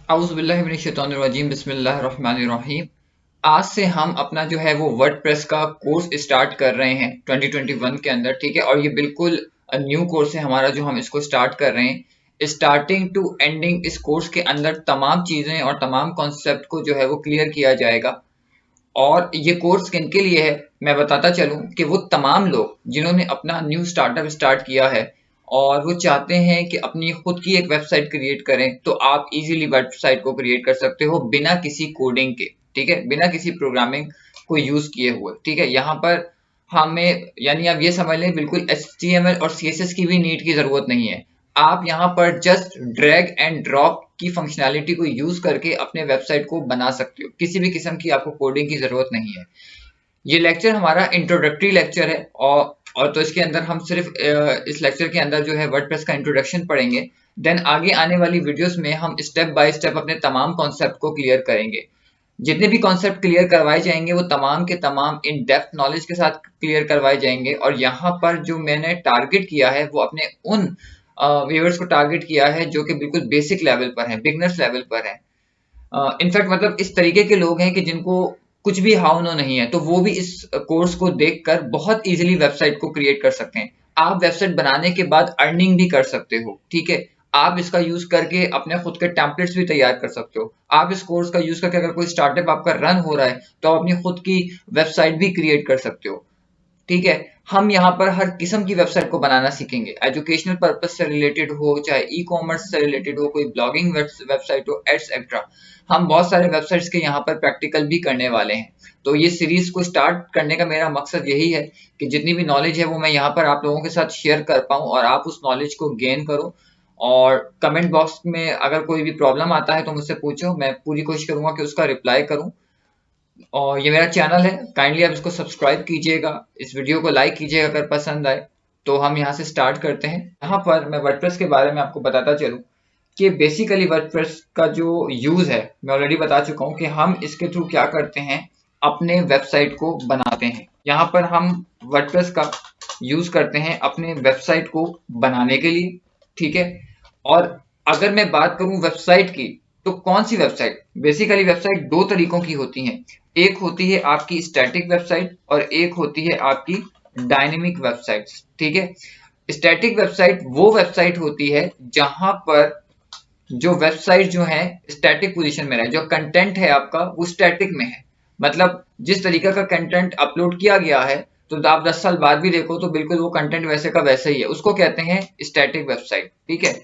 औज़ुबिल्लाहि बिस्मिल्लाहिर्रहमानिर्रहीम। आज से हम अपना जो है वो वर्डप्रेस का कोर्स स्टार्ट कर रहे हैं 2021 के अंदर, ठीक है। और ये बिल्कुल न्यू कोर्स है हमारा जो हम इसको स्टार्ट कर रहे हैं। स्टार्टिंग टू एंडिंग इस कोर्स के अंदर तमाम चीज़ें और तमाम कॉन्सेप्ट को जो है वो क्लियर किया जाएगा। और ये कोर्स किनके लिए है मैं बताता चलूं कि वो तमाम लोग जिन्होंने अपना न्यू स्टार्टअप स्टार्ट किया है और वो चाहते हैं कि अपनी खुद की एक वेबसाइट क्रिएट करें, तो आप इजीली वेबसाइट को क्रिएट कर सकते हो बिना किसी कोडिंग के, ठीक है, बिना किसी प्रोग्रामिंग को यूज किए हुए, ठीक है। यहाँ पर हमें यानी आप ये समझ लें बिल्कुल HTML और CSS की भी नीड की जरूरत नहीं है। आप यहाँ पर जस्ट ड्रैग एंड ड्रॉप की फंक्शनैलिटी को यूज करके अपने वेबसाइट को बना सकते हो। किसी भी किस्म की आपको कोडिंग की जरूरत नहीं है। ये लेक्चर हमारा इंट्रोडक्टरी लेक्चर है और तो इसके अंदर हम सिर्फ इस लेक्चर के अंदर जो है वर्डप्रेस का इंट्रोडक्शन पढ़ेंगे। देन आगे आने वाली वीडियोस में हम स्टेप बाय स्टेप अपने तमाम कॉन्सेप्ट को क्लियर करेंगे। जितने भी कॉन्सेप्ट क्लियर करवाए जाएंगे वो तमाम के तमाम इन डेप्थ नॉलेज के साथ क्लियर करवाए जाएंगे। और यहाँ पर जो मैंने टारगेट किया है वो अपने उन व्यूअर्स को टारगेट किया है जो कि बिल्कुल बेसिक लेवल पर हैं, बिगनर्स लेवल पर हैं। इनफैक्ट मतलब इस तरीके के लोग हैं कि जिनको कुछ भी हाव नो नहीं है, तो वो भी इस कोर्स को देखकर बहुत इजीली वेबसाइट को क्रिएट कर सकते हैं। आप वेबसाइट बनाने के बाद अर्निंग भी कर सकते हो, ठीक है। आप इसका यूज करके अपने खुद के टेम्पलेट्स भी तैयार कर सकते हो। आप इस कोर्स का यूज करके अगर कोई स्टार्टअप आपका रन हो रहा है तो आप अपनी खुद की वेबसाइट भी क्रिएट कर सकते हो, ठीक है। हम यहाँ पर हर किस्म की वेबसाइट को बनाना सीखेंगे, एजुकेशनल पर्पज से रिलेटेड हो, चाहे ई कॉमर्स से रिलेटेड हो, कोई ब्लॉगिंग वेबसाइट हो, एटसेट्रा। हम बहुत सारे वेबसाइट्स के यहाँ पर प्रैक्टिकल भी करने वाले हैं। तो ये सीरीज को स्टार्ट करने का मेरा मकसद यही है कि जितनी भी नॉलेज है वो मैं यहाँ पर आप लोगों के साथ शेयर कर पाऊँ और आप उस नॉलेज को गेन करो। और कमेंट बॉक्स में अगर कोई भी प्रॉब्लम आता है तो मुझसे पूछो, मैं पूरी कोशिश करूंगा कि उसका रिप्लाई करूं। और ये मेरा चैनल है, काइंडली आप इसको सब्सक्राइब कीजिएगा, इस वीडियो को लाइक कीजिएगा अगर पसंद आए। तो हम यहाँ से स्टार्ट करते हैं। यहाँ पर मैं वर्डप्रेस के बारे में आपको बताता चलूँ कि बेसिकली वर्डप्रेस का जो यूज है मैं ऑलरेडी बता चुका हूँ कि हम इसके थ्रू क्या करते हैं, अपने वेबसाइट को बनाते हैं। यहाँ पर हम वर्डप्रेस का यूज करते हैं अपने वेबसाइट को बनाने के लिए, ठीक है। और अगर मैं बात करूं वेबसाइट की, तो कौन सी वेबसाइट, बेसिकली वेबसाइट दो तरीकों की होती हैं। एक होती है आपकी स्टैटिक वेबसाइट और एक होती है आपकी डायनेमिक वेबसाइट, ठीक है। स्टैटिक वेबसाइट वो वेबसाइट होती है जहां पर जो वेबसाइट जो है स्टैटिक पोजीशन में रहे, जो कंटेंट है आपका वो स्टैटिक में है। मतलब जिस तरीके का कंटेंट अपलोड किया गया है तो आप 10 साल बाद भी देखो तो बिल्कुल वो कंटेंट वैसे का वैसे ही है, उसको कहते हैं स्टैटिक वेबसाइट, ठीक है।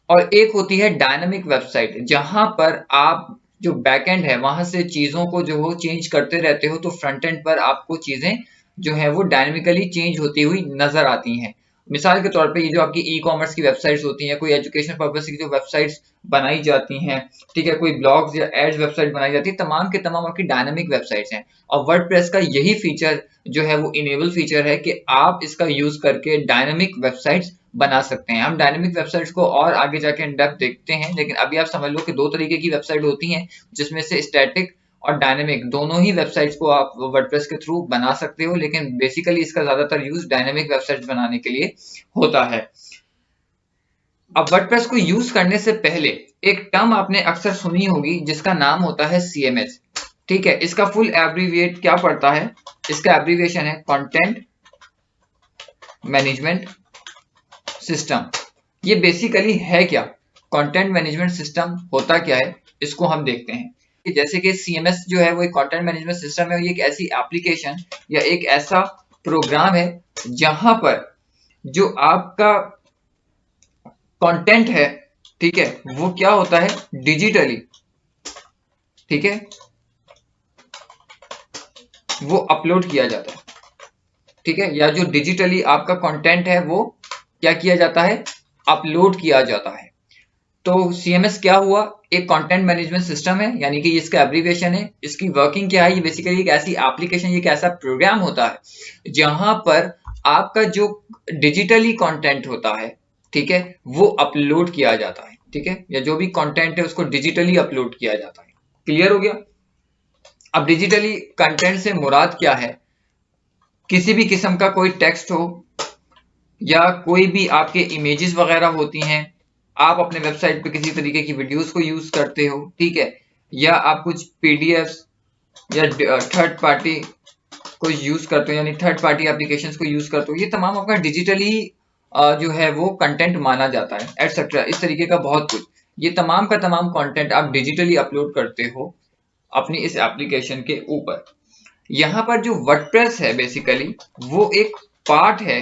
और एक होती है डायनामिक वेबसाइट जहां पर आप जो बैकएंड है वहां से चीजों को जो हो चेंज करते रहते हो, तो फ्रंट एंड पर आपको चीजें जो है वो डायनामिकली चेंज होती हुई नजर आती हैं। मिसाल के तौर पे ये जो आपकी ई कॉमर्स की वेबसाइट्स होती हैं, कोई एजुकेशन पर्पस की जो वेबसाइट्स बनाई जाती हैं, ठीक है, कोई ब्लॉग्स या एड्स वेबसाइट बनाई जाती है, तमाम के तमाम आपकी डायनामिक वेबसाइट्स हैं। और वर्डप्रेस का यही फीचर जो है वो इनेबल फीचर है कि आप इसका यूज करके डायनामिक वेबसाइट्स बना सकते हैं। हम डायनेमिक वेबसाइट्स को और आगे जाके इन डेप्थ देखते हैं, लेकिन अभी आप समझ लो कि दो तरीके की वेबसाइट होती हैं, जिसमें से स्टैटिक और डायनेमिक दोनों ही वेबसाइट्स को आप वर्डप्रेस के थ्रू बना सकते हो, लेकिन बेसिकली इसका ज्यादातर यूज डायनेमिक वेबसाइट्स बनाने के लिए होता है। अब वर्डप्रेस को यूज करने से पहले एक टर्म आपने अक्सर सुनी होगी जिसका नाम होता है CMS, ठीक है। इसका फुल एब्रीविएट क्या पड़ता है, इसका एब्रीविएशन है कंटेंट मैनेजमेंट सिस्टम। ये बेसिकली है क्या, कंटेंट मैनेजमेंट सिस्टम होता क्या है, इसको हम देखते हैं। कि जैसे कि CMS जो है वो एक कंटेंट मैनेजमेंट सिस्टम है, ये एक ऐसी एप्लीकेशन या एक ऐसा प्रोग्राम है जहां पर जो आपका कंटेंट है, ठीक है, वो क्या होता है डिजिटली, ठीक है, वो अपलोड किया जाता है, ठीक है। या जो डिजिटली आपका कंटेंट है वो क्या किया जाता है, अपलोड किया जाता है। तो CMS क्या हुआ, एक कंटेंट मैनेजमेंट सिस्टम है, यानी कि इसका एब्रीविएशन है। इसकी वर्किंग क्या है, ये बेसिकली एक ऐसी एप्लीकेशन, एक ऐसा प्रोग्राम होता है जहां पर आपका जो डिजिटली कंटेंट होता है, ठीक है, वो अपलोड किया जाता है, ठीक है, या जो भी कंटेंट है उसको डिजिटली अपलोड किया जाता है। क्लियर हो गया। अब डिजिटली कंटेंट से मुराद क्या है, किसी भी किस्म का कोई टेक्स्ट हो या कोई भी आपके इमेजेस वगैरह होती हैं, आप अपने वेबसाइट पे किसी तरीके की वीडियोस को यूज करते हो, ठीक है, या आप कुछ पीडीएफ्स या थर्ड पार्टी को यूज करते हो, यानी थर्ड पार्टी एप्लीकेशंस को यूज करते हो, ये तमाम आपका डिजिटली जो है वो कंटेंट माना जाता है, एटसेट्रा, इस तरीके का बहुत कुछ। ये तमाम का तमाम कंटेंट आप डिजिटली अपलोड करते हो अपनी इस एप्लीकेशन के ऊपर। यहाँ पर जो वर्डप्रेस है बेसिकली वो एक पार्ट है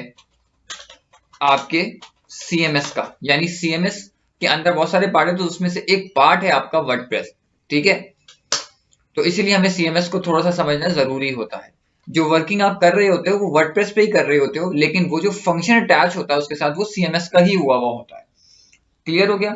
आपके सीएमएस का, यानी सीएमएस के अंदर बहुत सारे पार्ट है, तो उसमें से एक पार्ट है आपका वर्डप्रेस, ठीक है। तो इसीलिए हमें सीएमएस को थोड़ा सा समझना जरूरी होता है। जो वर्किंग आप कर रहे होते हो वो वर्डप्रेस पे ही कर रहे होते हो, लेकिन वो जो फंक्शन अटैच होता है उसके साथ वो सीएमएस का ही हुआ होता है। क्लियर हो गया?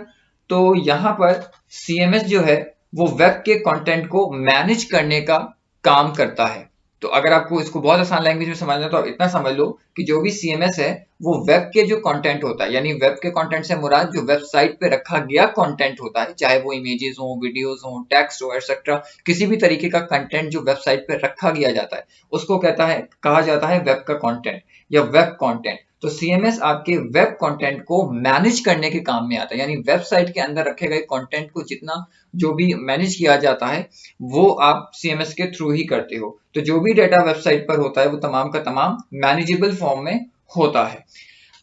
तो यहाँ पर सीएमएस जो है वो वेब के कंटेंट को मैनेज करने का काम करता है। तो अगर आपको इसको बहुत आसान लैंग्वेज में समझना है तो आप इतना समझ लो कि जो भी सीएमएस है वो वेब के जो कंटेंट होता है, यानी वेब के कंटेंट से मुराद जो वेबसाइट पे रखा गया कंटेंट होता है, चाहे वो इमेजेस हो, वीडियोस हो, टेक्स्ट हो, एटसेट्रा, किसी भी तरीके का कंटेंट जो वेबसाइट पे रखा गया जाता है उसको कहा जाता है वेब का कंटेंट या वेब कंटेंट। तो सीएमएस आपके वेब कंटेंट को मैनेज करने के काम में आता है, यानी वेबसाइट के अंदर रखे गए कंटेंट को जितना जो भी मैनेज किया जाता है वो आप सीएमएस के थ्रू ही करते हो। तो जो भी डेटा वेबसाइट पर होता है वो तमाम का तमाम मैनेजेबल फॉर्म में होता है।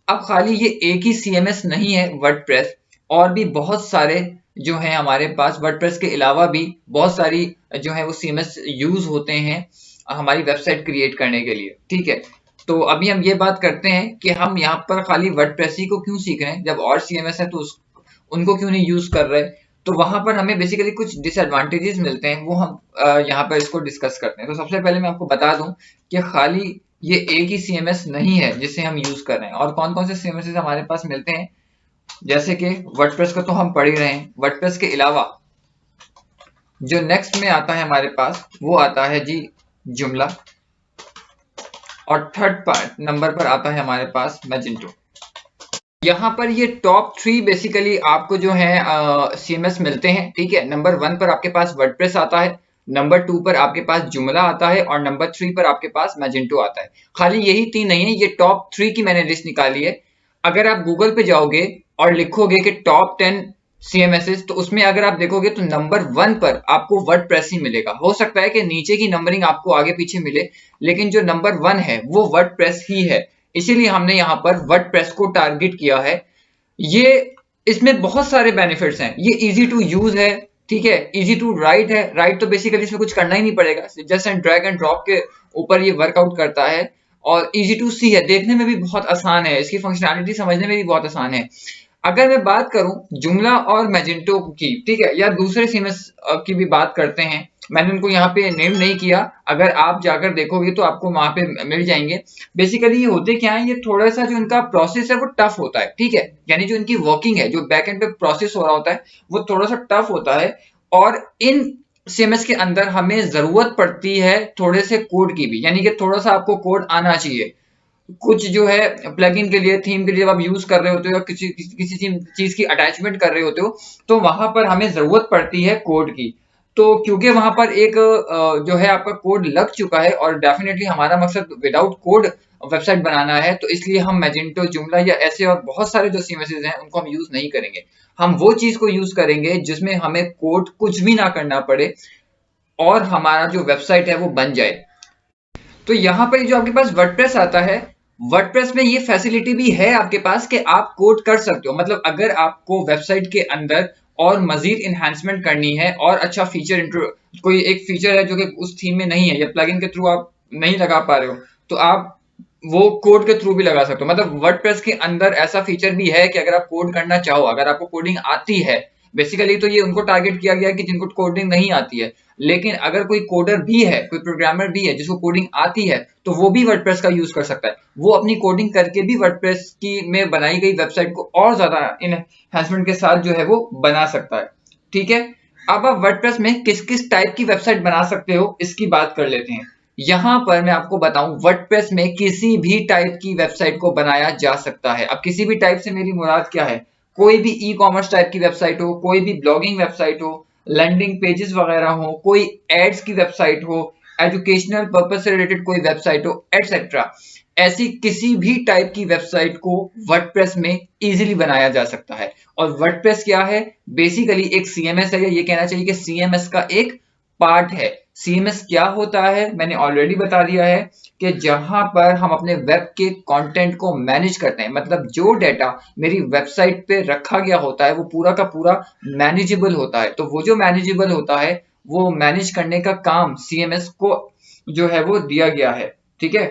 अब खाली ये एक ही सीएमएस नहीं है वर्डप्रेस, और भी बहुत सारे जो है हमारे पास वर्डप्रेस के अलावा भी बहुत सारी जो है वो सीएमएस यूज होते हैं हमारी वेबसाइट क्रिएट करने के लिए, ठीक है। तो अभी हम ये बात करते हैं कि हम यहाँ पर खाली वर्डप्रेस ही को क्यों सीख रहे हैं, जब और सीएमएस है तो उनको क्यों नहीं यूज कर रहे। तो वहां पर हमें बेसिकली कुछ डिसएडवांटेजेस मिलते हैं, वो हम यहाँ पर इसको डिस्कस करते हैं। तो सबसे पहले मैं आपको बता दूं कि खाली ये एक ही सीएमएस नहीं है जिसे हम यूज कर रहे हैं, और कौन कौन से सीएमएस हमारे पास मिलते हैं। जैसे कि वर्डप्रेस को तो हम पढ़ ही रहे हैं, वर्डप्रेस के अलावा जो नेक्स्ट में आता है हमारे पास वो आता है जी जुमला, और थर्ड पार्ट नंबर पर आता है हमारे पास मैजेंटो। यहाँ पर ये टॉप 3 बेसिकली आपको जो है सीएमएस मिलते हैं, ठीक है। नंबर 1 पर आपके पास वर्डप्रेस आता है, नंबर 2 पर आपके पास जुमला आता है, और नंबर 3 पर आपके पास मैजेंटो आता है। खाली यही 3 नहीं है, ये टॉप 3 की मैंने लिस्ट निकाली है। अगर आप गूगल पे जाओगे और लिखोगे कि टॉप 10 सीएमएस, तो उसमें अगर आप देखोगे तो नंबर 1 पर आपको वर्डप्रेस ही मिलेगा। हो सकता है कि नीचे की नंबरिंग आपको आगे पीछे मिले, लेकिन जो नंबर 1 है वो वर्डप्रेस ही है। इसीलिए हमने यहाँ पर वर्डप्रेस को टारगेट किया है। ये इसमें बहुत सारे बेनिफिट्स हैं, ये इजी टू यूज है, ठीक है, इजी टू राइट है। राइट तो बेसिकली इसमें कुछ करना ही नहीं पड़ेगा, just and drag and drop के ऊपर ये वर्कआउट करता है। और इजी टू सी है, देखने में भी बहुत आसान है, इसकी फंक्शनैलिटी समझने में भी बहुत आसान है। अगर मैं बात करूं जुमला और मैजेंटो की, ठीक है, या दूसरे सीएमएस की भी बात करते हैं, मैंने उनको यहाँ पे नेम नहीं किया, अगर आप जाकर देखोगे तो आपको वहां पे मिल जाएंगे। बेसिकली ये होते क्या है, ये थोड़ा सा जो इनका प्रोसेस है वो टफ होता है, ठीक है, यानी जो इनकी वर्किंग है, जो बैक एंड पे प्रोसेस हो रहा होता है वो थोड़ा सा टफ होता है। और इन सीएमएस के अंदर हमें जरूरत पड़ती है थोड़े से कोड की भी, यानी कि थोड़ा सा आपको कोड आना चाहिए। कुछ जो है प्लगइन के लिए, थीम के लिए जब आप यूज कर रहे होते हो या किसी चीज की अटैचमेंट कर रहे होते हो, तो वहां पर हमें जरूरत पड़ती है कोड की। तो क्योंकि वहां पर एक जो है आपका कोड लग चुका है, और डेफिनेटली हमारा मकसद विदाउट कोड वेबसाइट बनाना है, तो इसलिए हम मैजेंटो, जुमला या ऐसे और बहुत सारे जो सीएमएस हैं उनको हम यूज नहीं करेंगे। हम वो चीज को यूज करेंगे जिसमें हमें कोड कुछ भी ना करना पड़े और हमारा जो वेबसाइट है वो बन जाए। तो यहाँ पर जो आपके पास वर्डप्रेस आता है, वर्डप्रेस में ये फैसिलिटी भी है आपके पास कि आप कोड कर सकते हो। मतलब अगर आपको वेबसाइट के अंदर और मजीद इन्हांसमेंट करनी है और अच्छा फीचर, कोई एक फीचर है जो कि उस थीम में नहीं है या प्लगइन के थ्रू आप नहीं लगा पा रहे हो, तो आप वो कोड के थ्रू भी लगा सकते हो। मतलब वर्डप्रेस के अंदर ऐसा फीचर भी है कि अगर आप कोड करना चाहो, अगर आपको कोडिंग आती है, बेसिकली तो ये उनको टारगेट किया गया है कि जिनको कोडिंग नहीं आती है, लेकिन अगर कोई कोडर भी है, कोई प्रोग्रामर भी है जिसको कोडिंग आती है, तो वो भी वर्डप्रेस का यूज कर सकता है। वो अपनी कोडिंग करके भी वर्डप्रेस की में बनाई गई वेबसाइट को और ज्यादा एनहांसमेंट के साथ जो है वो बना सकता है, ठीक है। अब आप वर्डप्रेस में किस किस टाइप की वेबसाइट बना सकते हो इसकी बात कर लेते हैं। यहां पर मैं आपको बताऊं, वर्डप्रेस में किसी भी टाइप की वेबसाइट को बनाया जा सकता है। अब किसी भी टाइप से मेरी मुराद क्या है, कोई भी ई कॉमर्स टाइप की वेबसाइट हो, कोई भी ब्लॉगिंग वेबसाइट हो, लैंडिंग पेजेस वगैरह हो, कोई एड्स की वेबसाइट हो, एजुकेशनल पर्पस से रिलेटेड कोई वेबसाइट हो, एटसेट्रा। ऐसी किसी भी टाइप की वेबसाइट को वर्डप्रेस में इजीली बनाया जा सकता है। और वर्डप्रेस क्या है? बेसिकली एक सीएमएस है, या ये कहना चाहिए कि सीएमएस का एक पार्ट है। सीएमएस क्या होता है मैंने ऑलरेडी बता दिया है कि जहां पर हम अपने वेब के कंटेंट को मैनेज करते हैं, मतलब जो डेटा मेरी वेबसाइट पे रखा गया होता है वो पूरा का पूरा मैनेजेबल होता है। तो वो जो मैनेजेबल होता है वो मैनेज करने का काम सीएमएस को जो है वो दिया गया है। ठीक है,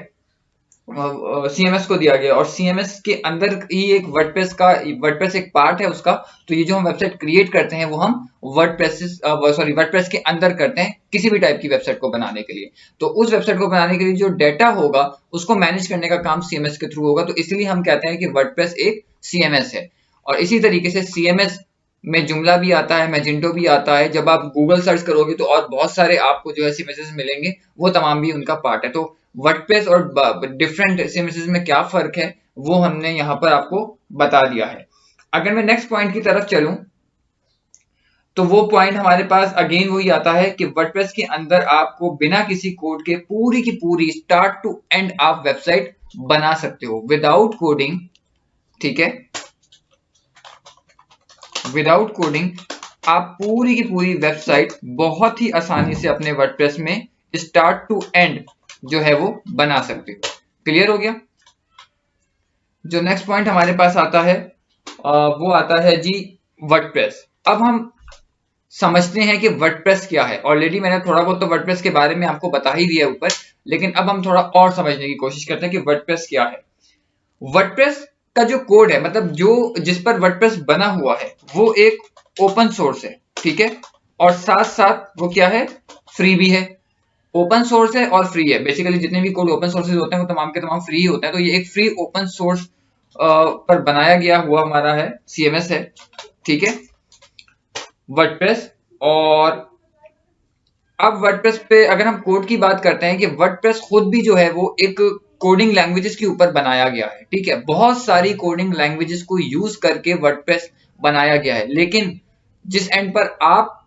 सीएमएस को दिया गया, और सीएमएस के अंदर ही एक वर्डप्रेस एक पार्ट है उसका। तो ये जो हम वेबसाइट क्रिएट करते हैं वो हम वर्डप्रेस के अंदर करते हैं किसी भी टाइप की वेबसाइट को बनाने के लिए। तो उस वेबसाइट को बनाने के लिए जो डेटा होगा उसको मैनेज करने का काम सीएमएस के थ्रू होगा। तो इसलिए हम कहते हैं कि वर्डप्रेस एक सीएमएस है। और इसी तरीके से सीएमएस में जुमला भी आता है, मैजेंटो भी आता है। जब आप गूगल सर्च करोगे तो और बहुत सारे आपको जो है सीएमएस मिलेंगे, वो तमाम भी उनका पार्ट है। तो वर्डप्रेस और डिफरेंट सीएमएस में क्या फर्क है वो हमने यहाँ पर आपको बता दिया है। अगर मैं नेक्स्ट पॉइंट की तरफ चलूं तो वो पॉइंट हमारे पास अगेन वही आता है कि वर्डप्रेस के अंदर आपको बिना किसी कोड के पूरी की पूरी स्टार्ट टू एंड आप वेबसाइट बना सकते हो विदाउट कोडिंग। ठीक है, विदाउट कोडिंग आप पूरी की पूरी वेबसाइट बहुत ही आसानी से अपने वर्डप्रेस में स्टार्ट टू एंड जो है वो बना सकते हो। क्लियर हो गया? जो नेक्स्ट पॉइंट हमारे पास आता है वो आता है जी वर्डप्रेस। अब हम समझते हैं कि वर्डप्रेस क्या है। ऑलरेडी मैंने थोड़ा बहुत तो वर्डप्रेस के बारे में आपको बता ही दिया ऊपर, लेकिन अब हम थोड़ा और समझने की कोशिश करते हैं कि वर्डप्रेस क्या है। वर्डप्रेस का जो कोड है, मतलब जो जिस पर वर्डप्रेस बना हुआ है, वो एक ओपन सोर्स है। ठीक है, और साथ साथ वो क्या है? फ्री भी है। ओपन सोर्स है और फ्री है। बेसिकली जितने भी कोड ओपन सोर्सेज होते हैं वो तमाम के तमाम फ्री ही होते हैं। तो ये एक फ्री ओपन सोर्स पर बनाया गया हुआ हमारा है सीएमएस है। ठीक है, वर्डप्रेस। और अब वर्डप्रेस पे अगर हम कोड की बात करते हैं कि वर्डप्रेस खुद भी जो है वो एक कोडिंग लैंग्वेजेस के ऊपर बनाया गया है। ठीक है, बहुत सारी कोडिंग लैंग्वेजेस को यूज करके वर्डप्रेस बनाया गया है। लेकिन जिस एंड पर आप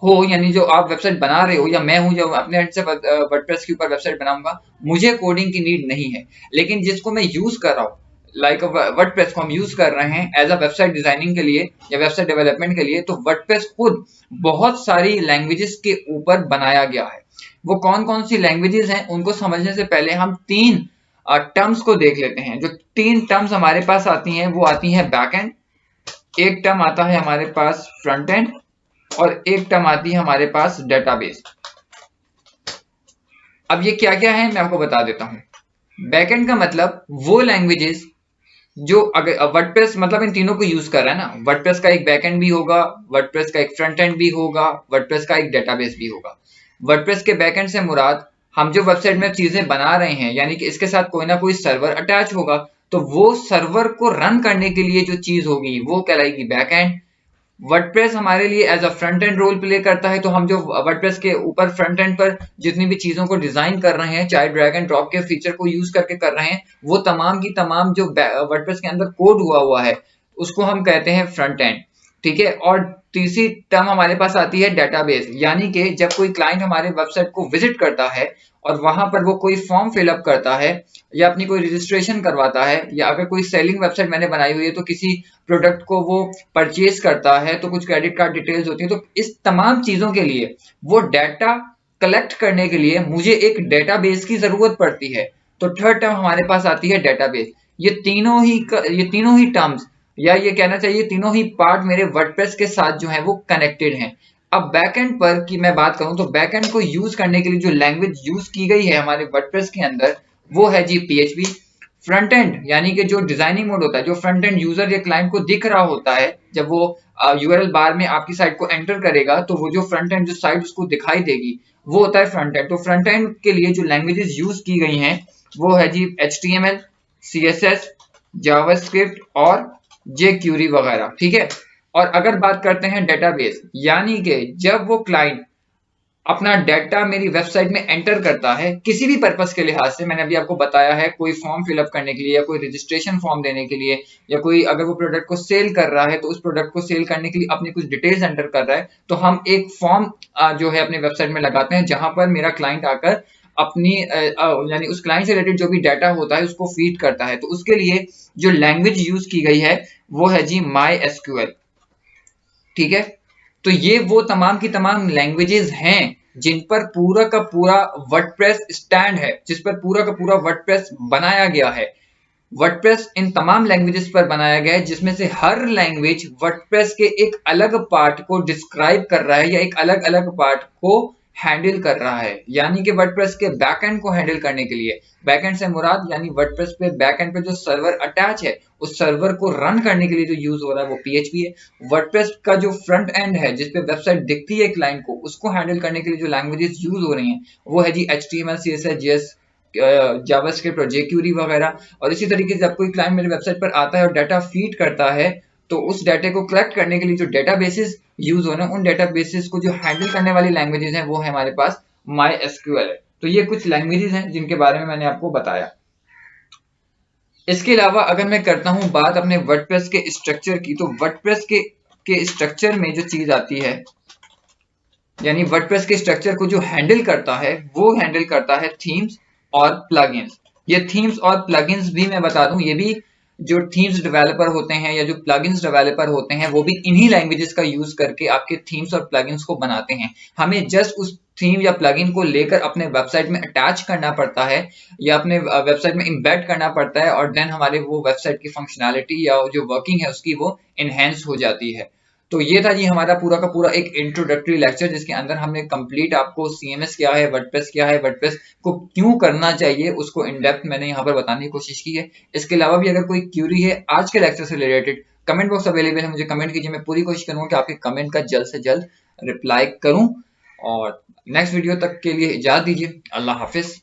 हो, यानी जो आप वेबसाइट बना रहे हो, या मैं हूं जो अपने एंड से वर्डप्रेस के ऊपर वेबसाइट बनाऊंगा, मुझे कोडिंग की नीड नहीं है। लेकिन जिसको मैं यूज कर रहा हूँ, लाइक वर्डप्रेस को हम यूज कर रहे हैं एज अ वेबसाइट डिजाइनिंग के लिए या वेबसाइट डेवलपमेंट के लिए, तो वर्डप्रेस खुद बहुत सारी लैंग्वेजेस के ऊपर बनाया गया है। वो कौन कौन सी लैंग्वेजेस हैं उनको समझने से पहले हम तीन टर्म्स को देख लेते हैं। जो तीन टर्म्स हमारे पास आती हैं वो आती हैं बैकएंड, एक टर्म आता है हमारे पास फ्रंट एंड, और एक टर्म आती है हमारे पास डेटाबेस। अब ये क्या क्या है मैं आपको बता देता हूं। बैकएंड का मतलब वो लैंग्वेजेस जो अगर वर्डप्रेस मतलब इन तीनों को यूज कर रहा है ना, वर्डप्रेस का एक बैकएंड भी होगा, वर्डप्रेस का एक फ्रंट एंड भी होगा, वर्डप्रेस का एक डेटाबेस भी होगा। वर्डप्रेस के बैकएंड से मुराद हम जो वेबसाइट में चीजें बना रहे हैं, यानी कि इसके साथ कोई ना कोई सर्वर अटैच होगा, तो वो सर्वर को रन करने के लिए जो चीज होगी वो कहलाएगी बैकएंड। वर्डप्रेस हमारे लिए as a front end role play करता है। तो हम जो वर्डप्रेस के ऊपर फ्रंट एंड पर जितनी भी चीजों को डिजाइन कर रहे हैं, चाहे ड्रैग एंड ड्रॉप के फीचर को यूज करके कर रहे हैं, वो तमाम की तमाम जो वर्डप्रेस के अंदर कोड हुआ है उसको हम कहते हैं फ्रंट एंड। ठीक है, और तीसरी टर्म हमारे पास आती है डेटाबेस, यानी कि जब कोई क्लाइंट हमारे वेबसाइट को विजिट करता है और वहां पर वो कोई फॉर्म फिलअप करता है या अपनी कोई रजिस्ट्रेशन करवाता है, या अगर कोई सेलिंग वेबसाइट मैंने बनाई हुई है तो किसी प्रोडक्ट को वो परचेज करता है तो कुछ क्रेडिट कार्ड डिटेल्स होती है, तो इस तमाम चीजों के लिए वो डाटा कलेक्ट करने के लिए मुझे एक डेटाबेस की जरूरत पड़ती है। तो थर्ड टर्म हमारे पास आती है डेटाबेस। ये तीनों ही टर्म्स, या ये कहना चाहिए तीनों ही पार्ट मेरे वर्डप्रेस के साथ जो है वो कनेक्टेड हैं। अब बैकएंड पर की मैं बात करूं तो बैकएंड को यूज करने के लिए जो लैंग्वेज यूज की गई है हमारे वर्डप्रेस के अंदर वो है जी पीएचपी। फ्रंट एंड यानी कि जो डिजाइनिंग मोड होता है, जो फ्रंट एंड यूजर या क्लाइंट को दिख रहा होता है जब वो यूआरएल बार में आपकी साइट को एंटर करेगा, तो वो जो फ्रंट एंड जो साइट उसको दिखाई देगी वो होता है फ्रंट एंड। तो फ्रंट एंड के लिए जो लैंग्वेजेस यूज की गई हैं वो है जी HTML, CSS, जावास्क्रिप्ट और jQuery वगैरह। ठीक है, और अगर बात करते हैं डेटाबेस, यानी कि जब वो क्लाइंट अपना डाटा मेरी वेबसाइट में एंटर करता है किसी भी पर्पस के लिहाज से, मैंने अभी आपको बताया है, कोई फॉर्म फिलअप करने के लिए या कोई रजिस्ट्रेशन फॉर्म देने के लिए, या कोई अगर वो प्रोडक्ट को सेल कर रहा है तो उस प्रोडक्ट को सेल करने के लिए अपनी कुछ डिटेल्स एंटर कर रहा है, तो हम एक फॉर्म जो है अपनी वेबसाइट में लगाते हैं जहां पर मेरा क्लाइंट आकर अपनी यानी उस क्लाइंट से रिलेटेड जो भी डाटा होता है उसको फीड करता है। तो उसके लिए जो लैंग्वेज यूज की गई है वो है जी MySQL। ठीक है, तो ये वो तमाम की तमाम लैंग्वेजेस हैं जिन पर पूरा का पूरा वर्डप्रेस स्टैंड है, जिस पर पूरा का पूरा वर्डप्रेस बनाया गया है। वर्डप्रेस इन तमाम लैंग्वेजेस पर बनाया गया है, जिसमें से हर लैंग्वेज वर्डप्रेस के एक अलग पार्ट को डिस्क्राइब कर रहा है या एक अलग अलग पार्ट को हैंडल कर रहा है। यानी कि वर्डप्रेस के बैकएंड को हैंडल करने के लिए, बैकएंड से मुराद यानी वर्डप्रेस पे बैकएंड पे जो सर्वर अटैच है उस सर्वर को रन करने के लिए जो यूज हो रहा है वो PHP है। वर्डप्रेस का जो फ्रंट एंड है जिसपे वेबसाइट दिखती है क्लाइंट को, उसको हैंडल करने के लिए जो लैंग्वेजेस यूज हो रही हैं वो है जी HTML, CSS, JS, जावास्क्रिप्ट और jQuery वगैरह। और इसी तरीके से जब कोई क्लाइंट मेरे वेबसाइट पर आता है और डाटा फीड करता है तो उस डाटा को कलेक्ट करने के लिए जो डेटाबेसेस यूज हो रहे हैं उन डेटाबेसेस को जो हैंडल करने वाली लैंग्वेजेस हैं वो है हमारे पास MySQL है। तो ये कुछ लैंग्वेजेस हैं जिनके बारे में मैंने आपको बताया। इसके अलावा अगर मैं करता हूं बात अपने वर्डप्रेस के स्ट्रक्चर की, तो वर्डप्रेस के स्ट्रक्चर में जो चीज आती है, यानी वर्डप्रेस के स्ट्रक्चर को जो हैंडल करता है वो हैंडल करता है थीम्स और प्लगइन्स। ये थीम्स और प्लगइन्स भी मैं बता दूं, ये भी जो थीम्स डेवलपर होते हैं या जो प्लगइन्स डेवलपर होते हैं वो भी इन्हीं लैंग्वेजेस का यूज करके आपके थीम्स और प्लगइन्स को बनाते हैं। हमें जस्ट उस थीम या प्लगइन को लेकर अपने वेबसाइट में अटैच करना पड़ता है या अपने वेबसाइट में इम्बेड करना पड़ता है और देन हमारे वो वेबसाइट की फंक्शनैलिटी या जो वर्किंग है उसकी वो इनहेंस हो जाती है। तो ये था जी हमारा पूरा का पूरा एक इंट्रोडक्टरी लेक्चर जिसके अंदर हमने कंप्लीट आपको CMS क्या है, वर्डप्रेस क्या है, वर्डप्रेस को क्यों करना चाहिए उसको इन डेप्थ मैंने यहाँ पर बताने की कोशिश की है। इसके अलावा भी अगर कोई क्यूरी है आज के लेक्चर से रिलेटेड, कमेंट बॉक्स अवेलेबल है, मुझे कमेंट कीजिए, मैं पूरी कोशिश करूंगा कि आपके कमेंट का जल्द से जल्द रिप्लाई करूं। और नेक्स्ट वीडियो तक के लिए इजाजत दीजिए। अल्लाह हाफिज।